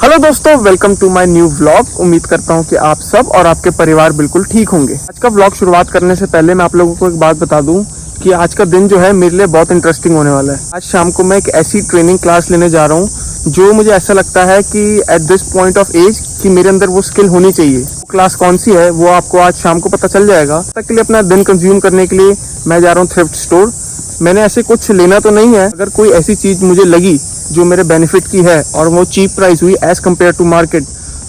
Hello दोस्तों, welcome to my new vlog. उम्मीद करता हूं कि आप सब और आपके परिवार बिल्कुल ठीक होंगे। आज का व्लॉग शुरुआत करने से पहले मैं आप लोगों को एक बात बता दूं कि आज का दिन जो है मेरे लिए बहुत इंटरेस्टिंग होने वाला है। आज शाम को मैं एक ऐसी ट्रेनिंग क्लास लेने जा रहा हूं जो मुझे ऐसा लगता है कि at this point of age कि मेरे अंदर वो स्किल होनी चाहिए। वो क्लास कौन सी है वो आपको आज शाम को पता चल जाएगा। तक के लिए अपना दिन कंज्यूम करने के लिए मैं जा रहा हूँ थ्रिफ्ट स्टोर। मैंने ऐसे कुछ लेना तो नहीं है, अगर कोई ऐसी चीज़ मुझे लगी जो मेरे बेनिफिट की है और वो चीप प्राइस हुई एज कम्पेयर टू मार्केट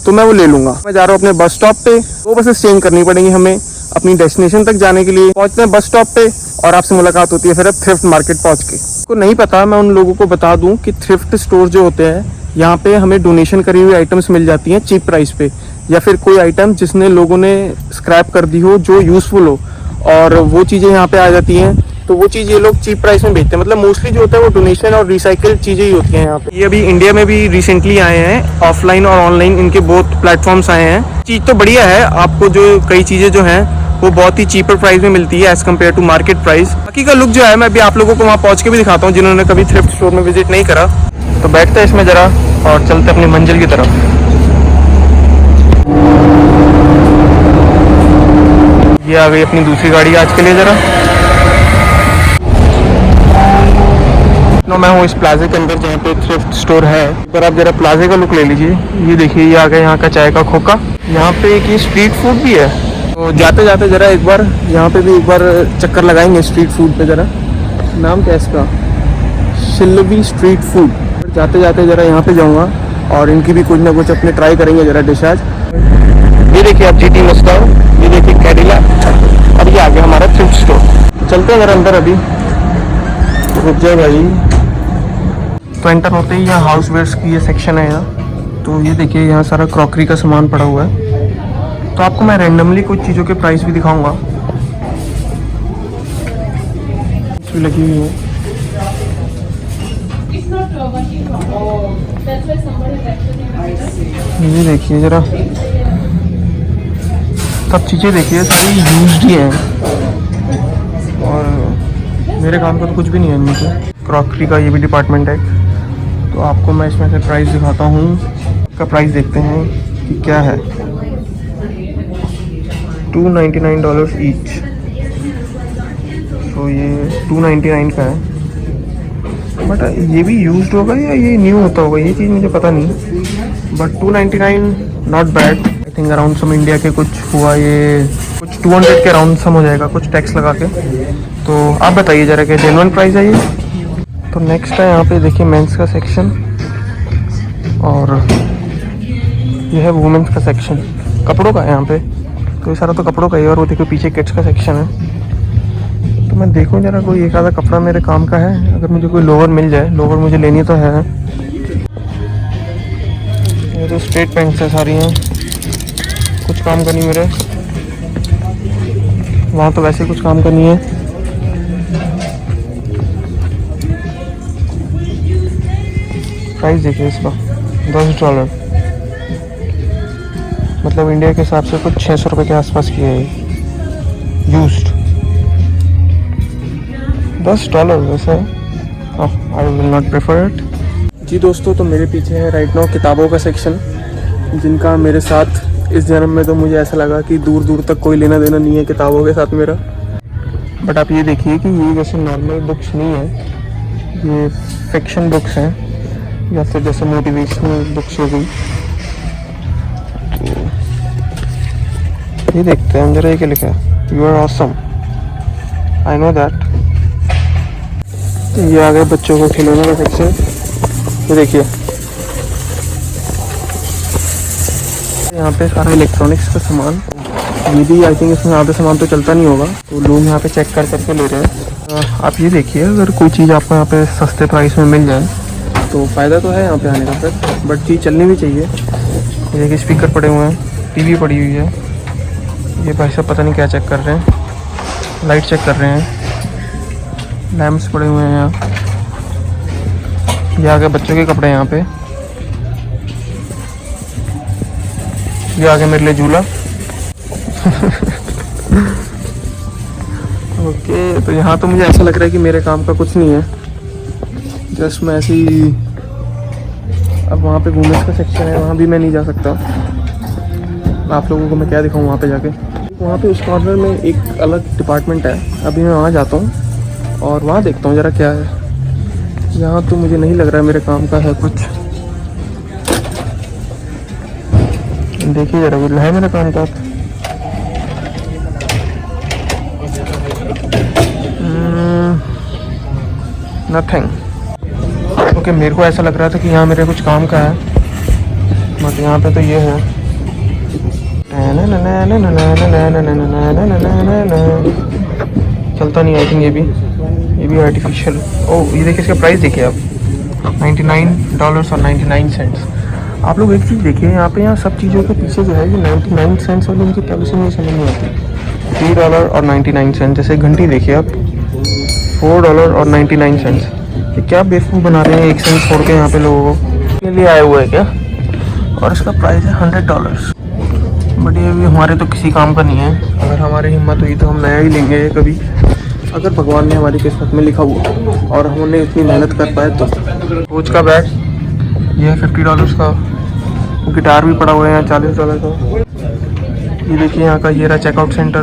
तो मैं वो ले लूंगा। मैं जा रहा हूँ अपने बस स्टॉप पे, वो बसेस चेंज करनी पड़ेंगी हमें अपनी डेस्टिनेशन तक जाने के लिए। पहुंचते हैं बस स्टॉप पे और आपसे मुलाकात होती है फिर अब थ्रिफ्ट मार्केट पहुंच के। को नहीं पता, मैं उन लोगों को बता दूं कि थ्रिफ्ट स्टोर जो होते हैं यहाँ पे हमें डोनेशन करी हुई आइटम्स मिल जाती हैं चीप प्राइस पे, या फिर कोई आइटम जिसने लोगों ने स्क्रैप कर दी हो जो यूजफुल हो और वो चीज़ें यहाँ पे आ जाती हैं। तो वो चीज़ ये लोग चीप प्राइस में बेचते हैं। मतलब मोस्टली जो होता है वो डोनेशन और रिसाइकिल चीज़ें ही होती हैं यहाँ पे। ये अभी इंडिया में भी रिसेंटली आए हैं, ऑफलाइन और ऑनलाइन इनके बोथ प्लेटफॉर्म्स आए हैं। चीज़ तो बढ़िया है, आपको जो कई चीज़ें जो हैं वो बहुत ही चीपर प्राइस में मिलती है as compare to market price. बाकी का लुक जो है मैं अभी आप लोगों को वहाँ पहुँच के भी दिखाता हूँ जिन्होंने कभी थ्रिफ्ट स्टोर में विजिट नहीं करा। तो बैठते हैं इसमें ज़रा और चलते अपनी मंजिल की तरफ। ये आ गई अपनी दूसरी गाड़ी आज के लिए। ज़रा मैं हूँ इस प्लाजे के अंदर जहाँ पे थ्रिफ्ट स्टोर है, पर आप जरा प्लाजे का लुक ले लीजिए। ये देखिए, ये आ गया यहाँ का चाय का खोखा। यहाँ पे एक ये स्ट्रीट फूड भी है, तो जाते जाते जरा एक बार यहाँ पे भी एक बार चक्कर लगाएंगे स्ट्रीट फूड पे। जरा नाम क्या है इसका, शिल्लवी स्ट्रीट फूड। जाते जाते जरा यहाँ पे जाऊँगा और इनकी भी कुछ ना कुछ अपने ट्राई करेंगे जरा डिश आज। ये देखिए आप GT मस्ताओ, ये देखिए कैडिला, और ये आ गया हमारा थ्रिफ्ट स्टोर। चलते हैं जरा अंदर, अभी रुक जाए भाई। तो एंटर होते ही यहाँ हाउस वेयर्स की ये सेक्शन है यहाँ। तो ये देखिए यहाँ सारा क्रॉकरी का सामान पड़ा हुआ है। तो आपको मैं रैंडमली कुछ चीज़ों के प्राइस भी दिखाऊंगा। लगी हुई है, ये देखिए जरा, सब चीज़ें देखिए सारी यूज्ड ही हैं और मेरे काम का तो कुछ भी नहीं है इनमें से। क्रॉकरी का ये भी डिपार्टमेंट है। तो आपको मैं इसमें से प्राइस दिखाता हूँ। इसका प्राइस देखते हैं कि क्या है। $299 ईच। तो ये 299 का है, बट ये भी यूज्ड होगा या ये न्यू होता होगा ये चीज़ मुझे पता नहीं। But 299 not bad. I think around some India के कुछ हुआ, ये कुछ 200 के अराउंड सम हो जाएगा कुछ टैक्स लगा के। तो आप बताइए ज़रा क्या जेन्युइन प्राइस है ये। तो नेक्स्ट है यहाँ पे देखिए मेंस का सेक्शन, और ये है वुमेंस का सेक्शन, कपड़ों का है यहाँ पे। तो ये सारा तो कपड़ों का ही है, और वो देखो पीछे किड्स का सेक्शन है। तो मैं देखूँ जरा कोई एक आधा कपड़ा मेरे काम का है, अगर मुझे कोई लोअर मिल जाए। लोअर मुझे लेनी तो है। ये तो स्ट्रेट पैंट्स है सारी हैं, कुछ काम का नहीं मेरे। वहाँ तो वैसे कुछ काम का नहीं है। प्राइस देखिए इसका $10, मतलब इंडिया के हिसाब से कुछ 600 रुपये के आसपास की है यूज्ड। $10 वैसे। I will not prefer it. जी दोस्तों, तो मेरे पीछे है राइट नाउ किताबों का सेक्शन, जिनका मेरे साथ इस जन्म में तो मुझे ऐसा लगा कि दूर दूर तक कोई लेना देना नहीं है किताबों के साथ मेरा। बट आप ये देखिए कि ये जैसे नॉर्मल बुक्स नहीं है, ये फिक्शन बुक्स हैं, या फिर जैसे मोटिवेशनल बुक्स हो गई। तो ये देखते हैं अंदर क्या लिखा है, you are awesome, I know that. ये आ गए बच्चों को खिलौने का सेक्शन। ये देखिए यहाँ पे सारा इलेक्ट्रॉनिक्स का सामान। ये भी आई थिंक इसमें ज़्यादा सामान तो चलता नहीं होगा, तो लोग यहाँ पे चेक कर करके ले रहे हैं। आप ये देखिए, अगर कोई चीज़ आपको यहाँ पे सस्ते प्राइस में मिल जाए तो फ़ायदा तो है यहाँ पे आने का फिर, बट चीज़ चलनी भी चाहिए। ये देखिए स्पीकर पड़े हुए हैं, टीवी पड़ी हुई है। ये भाई साहब पता नहीं क्या चेक कर रहे हैं, लाइट चेक कर रहे हैं। लैंप्स पड़े हुए हैं यहाँ। ये आ गए बच्चों के कपड़े यहाँ पे। ये आ गया मेरे लिए झूला। ओके, तो यहाँ तो मुझे ऐसा लग रहा है कि मेरे काम का कुछ नहीं है। जस्ट मैं ऐसे ही अब वहाँ पे वुमेन्स का सेक्शन है, वहाँ भी मैं नहीं जा सकता। आप लोगों को मैं क्या दिखाऊँ वहाँ पे जाके। वहाँ पे उस कॉर्नर में एक अलग डिपार्टमेंट है, अभी मैं वहाँ जाता हूँ और वहाँ देखता हूँ ज़रा क्या है। यहाँ तो मुझे नहीं लग रहा है मेरे काम का है कुछ। देखिए ज़रा है मेरे काम का। नथिंग। ओके, मेरे को ऐसा लग रहा था कि यहाँ मेरे कुछ काम का है, बट यहाँ पे तो ये है। चलता नहीं आई थिंक ये भी आर्टिफिशियल। ओह, ये देखिए इसका प्राइस देखिए आप, $99 और 99 सेंट्स। आप लोग एक चीज़ देखिए यहाँ पे, यहाँ सब चीज़ों के पीछे जो है ये 99 सेंट्स वाली इनकी पॉलिसी मुझे समझ नहीं आती। $3 और 99 सेंट। जैसे घंटी देखिए आप, $4 और 99 सेंट्स। ये क्या बेवकूफ़ बना रहे हैं, 1 सेंट छोड़ के यहाँ पे लोगों के लिए आए हुए हैं क्या। और इसका प्राइस है $100। बट ये भी हमारे तो किसी काम का नहीं है। अगर हमारी हिम्मत हुई तो हम नया ही लेंगे कभी, अगर भगवान ने हमारी किस्मत में लिखा हुआ और हमने इतनी मेहनत कर पाए तो। कोच का बैग ये है $50 का। गिटार भी पड़ा हुआ है यहाँ $40 का। ये देखिए यहाँ का ये रहा चेकआउट सेंटर।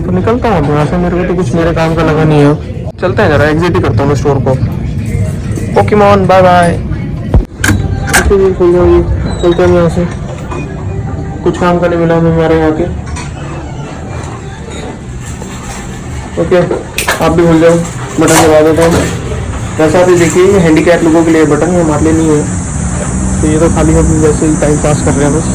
तो निकलता हूँ यहाँ से, मेरे को तो कुछ मेरे काम का लगा नहीं है। चलते हैं ज़रा, एग्जिट ही करता हूँ स्टोर को। Pokemon bye bye. खुल जाओ, ये चलते हैं यहाँ से, कुछ काम का नहीं मिला हमें हमारे यहाँ के। ओके, आप भी भूल जाओ, बटन दबा देता हूँ। वैसा आप देखिए ये हैंडीकैप लोगों के लिए बटन है, हमारे लिए नहीं है। तो ये तो खाली हम वैसे ही टाइम पास कर रहे हैं बस।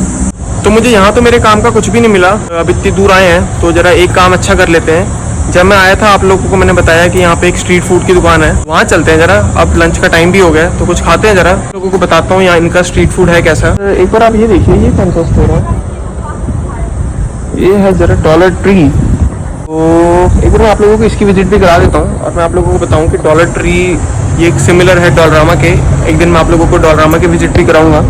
तो मुझे यहाँ तो मेरे काम का कुछ भी नहीं मिला। अब इतनी दूर आए हैं तो ज़रा एक काम अच्छा कर लेते हैं। जब मैं आया था आप लोगों को मैंने बताया कि यहाँ पे एक स्ट्रीट फूड की दुकान है, वहाँ चलते हैं ज़रा। अब लंच का टाइम भी हो गया तो कुछ खाते हैं ज़रा, लोगों को बताता हूँ यहाँ इनका स्ट्रीट फूड है कैसा। एक बार आप ये देखिए, ये कौन सा स्टोर है, ये है ज़रा डॉलर ट्री। तो एक बार मैं आप लोगों को इसकी विजिट भी करा देता हूँ और मैं आप लोगों को बताऊँ कि डॉलर ट्री ये एक सिमिलर है डॉलरामा के। एक दिन मैं आप लोगों को डॉलरामा की विजिट भी कराऊंगा।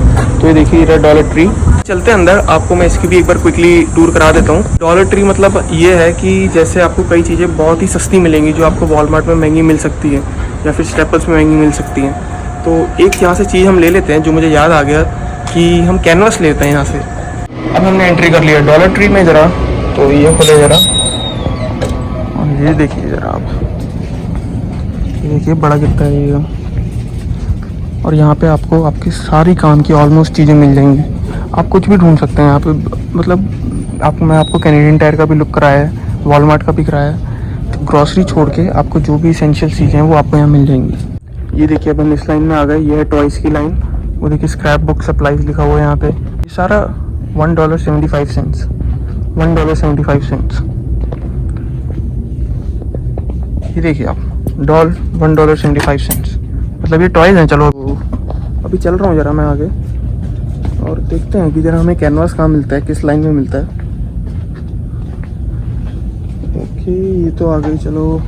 तो ये देखिए ये डॉलर ट्री। चलते हैं अंदर, आपको मैं इसकी भी एक बार क्विकली टूर करा देता हूँ। डॉलर ट्री मतलब ये है कि जैसे आपको कई चीज़ें बहुत ही सस्ती मिलेंगी जो आपको वॉलमार्ट में महंगी मिल सकती है या फिर स्टेपल्स में महंगी मिल सकती हैं। तो एक यहाँ से चीज़ हम ले लेते हैं, जो मुझे याद आ गया कि हम कैनवास लेते हैं यहाँ से। अब हमने एंट्री कर लिया डॉलर ट्री में ज़रा, तो ये खुले ज़रा और ये देखिए ज़रा आप, ये देखिए बड़ा कितना है ये। और यहाँ पे आपको आपकी सारी काम की ऑलमोस्ट चीज़ें मिल जाएंगी। आप कुछ भी ढूंढ सकते हैं यहाँ पे, मतलब मैं आपको कैनेडियन टायर का भी लुक कराया है, वॉलमार्ट का भी कराया है। तो ग्रॉसरी छोड़ के आपको जो भी एसेंशियल चीज़ें हैं वो आपको यहाँ मिल जाएंगी। ये देखिए अब हम इस लाइन में आ गए, ये है टॉयज़ की लाइन। वो देखिए स्क्रैप बुक सप्लाईज लिखा हुआ है यहाँ पे। ये सारा $1.75, $1.75। ये देखिए आप, $1.75, मतलब ये टॉयज़ हैं। चलो अभी चल रहा हूँ ज़रा मैं आगे और देखते हैं कि ज़रा हमें कैनवास कहाँ मिलता है, किस लाइन में मिलता है। ओके, ये तो आ गई। चलो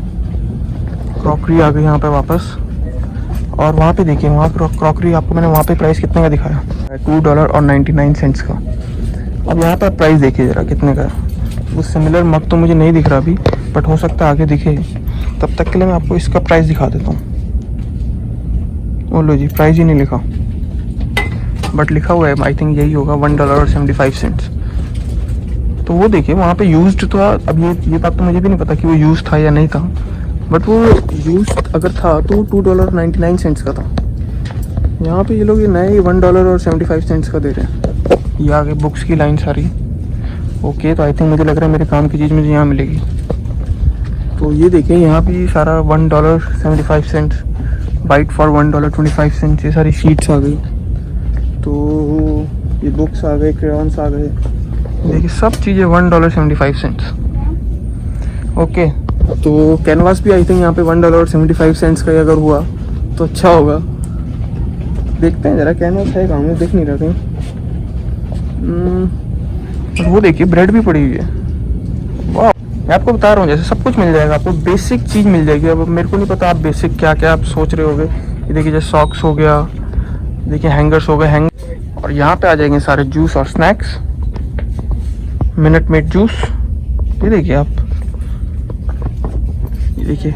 क्रॉकरी आ गई यहाँ पे वापस। और वहाँ पे देखिए, वहाँ क्रॉकरी आपको मैंने वहाँ पे प्राइस कितने का दिखाया, $2 और 99 सेंट्स का। अब यहाँ पर प्राइस देखिए ज़रा कितने का है। वो सिमिलर मग तो मुझे नहीं दिख रहा अभी, बट हो सकता है आगे दिखे। तब तक के लिए मैं आपको इसका प्राइस दिखा देता हूँ। ओ लो जी, प्राइस ही नहीं लिखा, बट लिखा हुआ है आई थिंक यही होगा, $1.75। तो वो देखिए वहाँ पे यूज्ड तो, अब ये बात तो मुझे भी नहीं पता कि वो यूज्ड था या नहीं था, बट वो यूज्ड अगर था तो $2.99 का था। यहाँ पे ये लोग ये नए $1.75 का दे रहे हैं। ये आगे बुक्स की लाइन सारी। ओके, तो आई थिंक मुझे लग रहा है मेरे काम की चीज़ मुझे यहाँ मिलेगी। तो ये देखिए यहाँ भी सारा $1.75, बाइट फॉर $1.25, ये सारी शीट्स आ गई। तो ये बुक्स आ गए, क्रेयॉन्स आ गए, देखिए सब चीज़ें $1.75। ओके, तो कैनवास भी आई थिंक यहाँ पे $1.75 का ही अगर हुआ तो अच्छा होगा। देखते हैं ज़रा कैनवास है कहाँ, में देख नहीं रहा कहीं। वो देखिए ब्रेड भी पड़ी हुई है। वाह, मैं आपको बता रहा हूँ जैसे सब कुछ मिल जाएगा आपको, बेसिक चीज़ मिल जाएगी। अब मेरे को नहीं पता आप बेसिक क्या क्या आप सोच रहे होगे। ये देखिए जैसे सॉक्स हो गया, देखिए हैंगर्स हो गए, और यहाँ पे आ जाएंगे सारे जूस और स्नैक्स, मिनट मेड जूस। ये देखिए आप, ये देखिए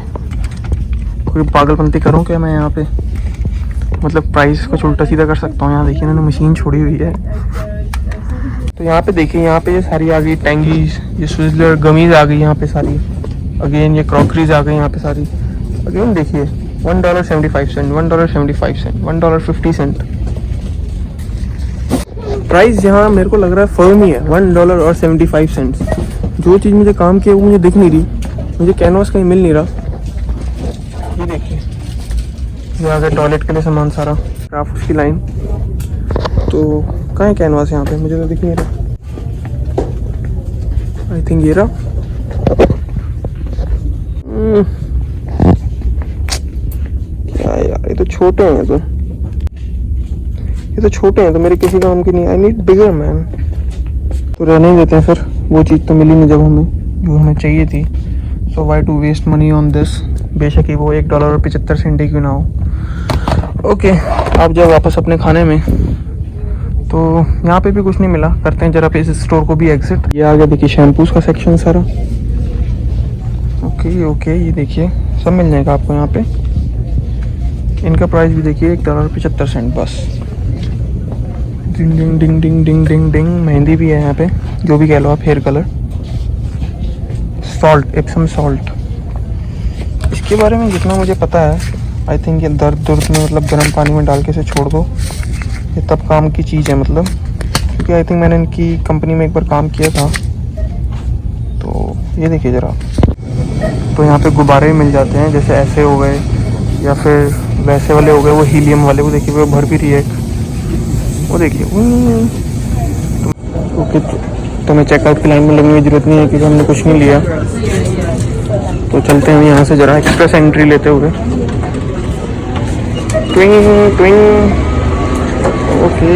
कोई पागलपंती करूँ क्या मैं यहाँ पे। मतलब प्राइस कुछ उल्टा सीधा कर सकता हूँ। यहाँ देखिए इन्होंने मशीन छोड़ी हुई है। तो यहाँ पे देखिए, यहाँ पे ये सारी आ गई टैंगीज, ये स्विज़लर गमीज आ गई यहाँ पे सारी। अगेन ये क्रॉकरीज आ गई यहाँ पे सारी। अगेन देखिए $1.75, $1.75, $1.50 प्राइस यहाँ मेरे को लग रहा है फर्म ही है, $1.75। जो चीज़ मुझे काम की है वो मुझे दिख नहीं रही, मुझे कैनवास कहीं मिल नहीं रहा। ये देखिए ये आ गया टॉयलेट के लिए सामान सारा, क्राफ्ट की लाइन। तो कहाँ है कैनवास यहाँ पे, मुझे तो दिख नहीं रहा। आई थिंक ये रहा। क्या यार, ये तो छोटे हैं, ये तो छोटे हैं, तो मेरे किसी काम की नहीं। I need bigger man. तो रहने ही देते हैं फिर, वो चीज़ तो मिली नहीं जब हमें जो हमें चाहिए थी। So why to waste money on this, बेशक ही वो $1.75 ही क्यों ना हो। ओके, आप जाओ वापस अपने खाने में। तो यहाँ पे भी कुछ नहीं मिला, करते हैं जरा पे इस स्टोर को भी एग्जिट। ये आ गया देखिए शैम्पूज का सेक्शन सारा। ओके, ये देखिए सब मिल जाएगा आपको यहाँ पे। इनका प्राइस भी देखिए $1.75 बस। डिंग डिंग डिंग डिंग डिंग डिंग डिंग। मेहंदी भी है यहाँ पे, जो भी कह लो आप, hair colour. Salt, Epsom salt. इसके बारे में जितना मुझे पता है, आई थिंक ये दर्द में मतलब गर्म पानी में डाल के इसे छोड़ दो, ये तब काम की चीज़ है मतलब। क्योंकि आई थिंक मैंने इनकी कंपनी में एक बार काम किया था। तो ये देखिए ज़रा, तो यहाँ पे गुब्बारे मिल जाते हैं, जैसे ऐसे हो गए या फिर वैसे वाले हो गए, वो हीलियम वाले। वो देखिए वो भर भी रही है एक, वो देखिए। ओके, तो मैं चेकआउट की लाइन में लगने की ज़रूरत नहीं है क्योंकि हमने कुछ नहीं लिया। तो चलते हैं यहाँ से ज़रा एक्सप्रेस एंट्री लेते हुए। ट्विंग ट्विंग। ओके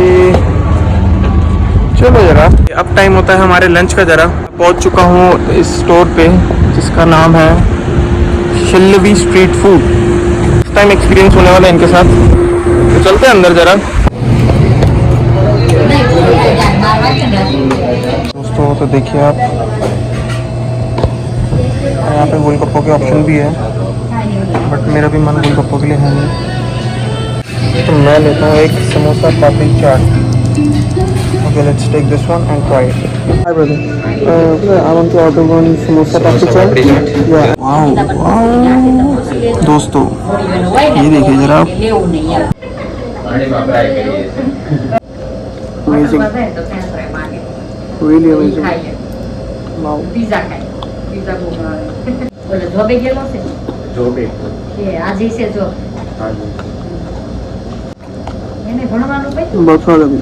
चलो ज़रा, अब टाइम होता है हमारे लंच का। ज़रा पहुँच चुका हूँ इस स्टोर पे जिसका नाम है शिल्लवी स्ट्रीट फूड। इस टाइम एक्सपीरियंस होने वाला है इनके साथ। तो चलते हैं अंदर ज़रा। दोस्तों तो देखिए आप, यहाँ पे गोलगप्पों के ऑप्शन भी है, बट मेरा भी मन गोलगप्पों के लिए है नहीं। तो मैं लेता हूँ एक समोसा पापड़ी चाट। Okay, let's take this one and try it. Hi brother, I want to order one samosa papdi chaat. Yeah. Wow. दोस्तों ये देखिए जरा आप, amazing, really amazing. Wow. Pizza ખાય, pizza બોલાવે. બોલો જોબે ગયેલો છે? જોબે. કે આજે છે જો. હાજી. એને ભણવાનું કઈ? બસ સારું.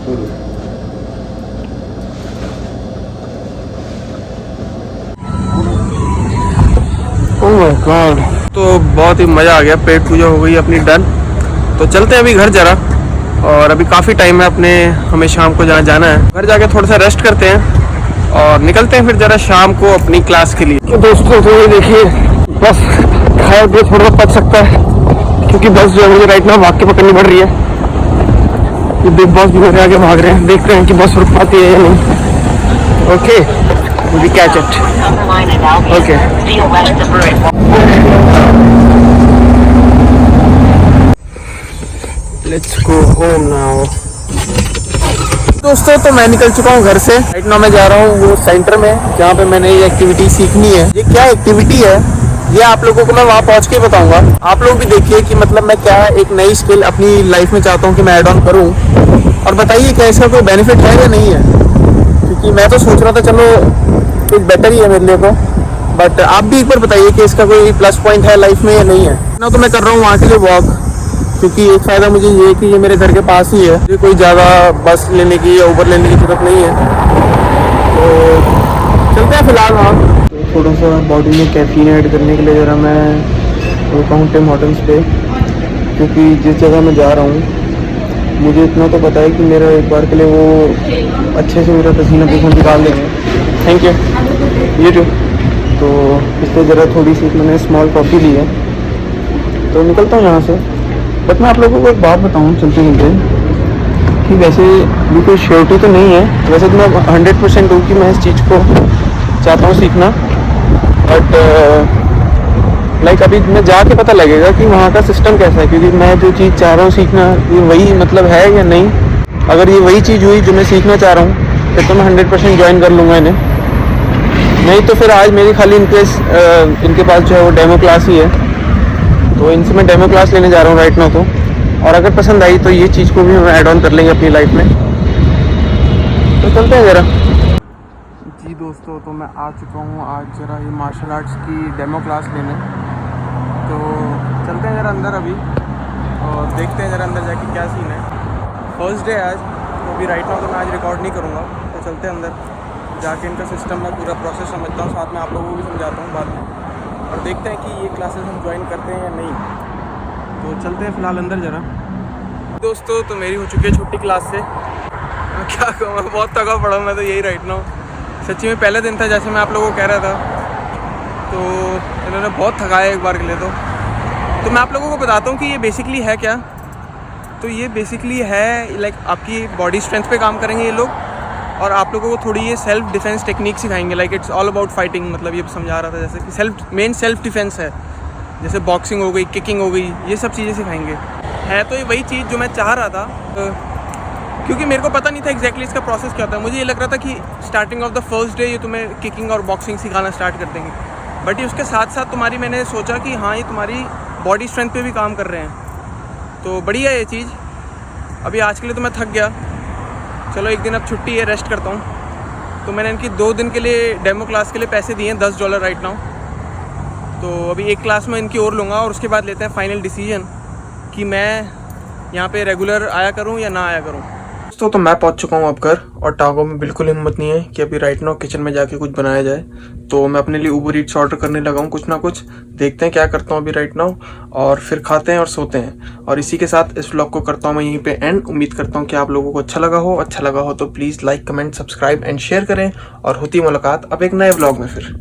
ओह माय गॉड, तो बहुत ही मज़ा आ गया। पेट पूजा हो गई अपनी डन। तो चलते हैं अभी घर ज़रा, और अभी काफ़ी टाइम है अपने, हमें शाम को जहाँ जाना है। घर जाके थोड़ा सा रेस्ट करते हैं और निकलते हैं फिर ज़रा शाम को अपनी क्लास के लिए। तो दोस्तों तो ये देखिए, बस खाया पिया थोड़ा पच सकता है क्योंकि बस जो है मुझे राइट नाउ भाग के पकड़नी पड़ रही है। ये बिग बॉस भी मेरे आगे भाग रहे हैं, देखते हैं कि बस रुक पाती है या नहीं। Okay, we catch it. Okay. Let's go home now. दोस्तों तो मैं निकल चुका हूँ घर से। राइट नाउ मैं जा रहा हूँ वो सेंटर में जहाँ पे मैंने ये एक्टिविटी सीखनी है। ये क्या एक्टिविटी है ये आप लोगों को मैं वहाँ पहुँच के बताऊंगा। आप लोग भी देखिए कि मतलब मैं क्या एक नई स्किल अपनी लाइफ में चाहता हूँ कि मैं ऐड ऑन करूँ, और बताइए क्या इसका कोई बेनिफिट है या नहीं है। क्योंकि मैं तो सोच रहा था चलो कुछ बेटर ही है मेरे लिए, बट आप भी एक बार बताइए कि इसका कोई प्लस पॉइंट है लाइफ में या नहीं है ना। तो मैं कर रहा हूँ वहाँ के लिए वॉक, क्योंकि एक फ़ायदा मुझे ये है कि ये मेरे घर के पास ही है, मुझे कोई ज़्यादा बस लेने की या ऊबर लेने की ज़रूरत नहीं है। तो चलते हैं फिलहाल वहाँ। थोड़ा सा बॉडी में कैफीन ऐड करने के लिए ज़रा मैं रुका हूँ टिम हॉर्टन्स पे, क्योंकि जिस जगह मैं जा रहा हूँ मुझे इतना तो पता है कि मेरा एक बार के लिए वो अच्छे से मेरा पसीना निकाल देंगे। थैंक यू, ये जो तो इससे ज़रा थोड़ी सी मैंने स्मॉल कॉफ़ी ली है। तो निकलता हूँ यहाँ से। बट मैं आप लोगों को एक बात बताऊँ चलते चलते कि वैसे भी कोई श्योरिटी तो नहीं है, वैसे तो मैं 100% हूँ कि मैं इस चीज़ को चाहता हूँ सीखना, बट लाइक अभी मैं जाके पता लगेगा कि वहाँ का सिस्टम कैसा है, क्योंकि मैं जो चीज़ चाह रहा हूँ सीखना ये वही मतलब है या नहीं। अगर ये वही चीज़ हुई जो मैं सीखना चाह रहा हूँ फिर तो मैं 100% ज्वाइन कर लूँगा इन्हें। नहीं तो फिर आज मेरी खाली इनके पास जो है वो डेमो क्लास ही है, तो इनसे मैं डेमो क्लास लेने जा रहा हूँ राइट नाउ तो। और अगर पसंद आई तो ये चीज़ को भी हम ऐड ऑन कर लेंगे अपनी लाइफ में। तो चलते हैं ज़रा। जी दोस्तों, तो मैं आ चुका हूँ आज ज़रा ये मार्शल आर्ट्स की डेमो क्लास लेने। तो चलते हैं ज़रा अंदर अभी और देखते हैं ज़रा अंदर जाके क्या सीन है। फर्स्ट डे आज, तो अभी राइट नाउ तो मैं आज रिकॉर्ड नहीं करूँगा। तो चलते हैं अंदर जाके इनका सिस्टम में पूरा प्रोसेस समझता हूँ, साथ में आप लोगों को भी समझाता हूँ बाद में, और देखते हैं कि ये क्लासेस हम ज्वाइन करते हैं या नहीं। तो चलते हैं फ़िलहाल अंदर ज़रा। दोस्तों, तो मेरी हो चुकी है छुट्टी क्लास से। मैं क्या कहूँ, मैं बहुत थका पड़ा हूँ मैं तो यही राइट नाउ। सच्ची में पहले दिन था जैसे मैं आप लोगों को कह रहा था, तो इन्होंने बहुत थकाया एक बार के लिए। तो मैं आप लोगों को बताता हूँ कि ये बेसिकली है क्या। तो ये बेसिकली है लाइक आपकी बॉडी स्ट्रेंथ पे काम करेंगे ये लोग, और आप लोगों को थोड़ी ये सेल्फ डिफेंस टेक्निक सिखाएंगे। Like it's all about fighting, मतलब ये समझा रहा था जैसे कि सेल्फ डिफेंस है, जैसे बॉक्सिंग हो गई, किकिंग हो गई, ये सब चीज़ें सिखाएंगे। है तो ये वही चीज़ जो मैं चाह रहा था, क्योंकि मेरे को पता नहीं था एग्जैक्टली इसका प्रोसेस क्या होता है। मुझे ये लग रहा था कि starting of the first day ये तुम्हें किकिंग और बॉक्सिंग सिखाना स्टार्ट कर देंगे, बट ये उसके साथ साथ तुम्हारी, मैंने सोचा कि हाँ ये तुम्हारी बॉडी स्ट्रेंथ पे भी काम कर रहे हैं। तो बढ़िया है ये चीज़। अभी आज के लिए तो मैं थक गया, चलो एक दिन अब छुट्टी है, रेस्ट करता हूँ। तो मैंने इनकी 2 दिन के लिए डेमो क्लास के लिए पैसे दिए हैं, $10 राइट नाउ। तो अभी एक क्लास में इनकी और लूँगा और उसके बाद लेते हैं फाइनल डिसीजन कि मैं यहाँ पे रेगुलर आया करूँ या ना आया करूँ। तो मैं पहुंच चुका हूं अब घर, और टांगों में बिल्कुल हिम्मत नहीं है कि अभी राइट नाउ किचन में जाके कुछ बनाया जाए। तो मैं अपने लिए उबर ईट्स ऑर्डर करने लगा हूं कुछ ना कुछ। देखते हैं क्या करता हूं अभी राइट नाउ, और फिर खाते हैं और सोते हैं। और इसी के साथ इस व्लॉग को करता हूं मैं यहीं पे एंड। उम्मीद करता हूं कि आप लोगों को अच्छा लगा हो तो please like, comment, subscribe and share करें। और होती मुलाकात अब एक नए व्लॉग में फिर।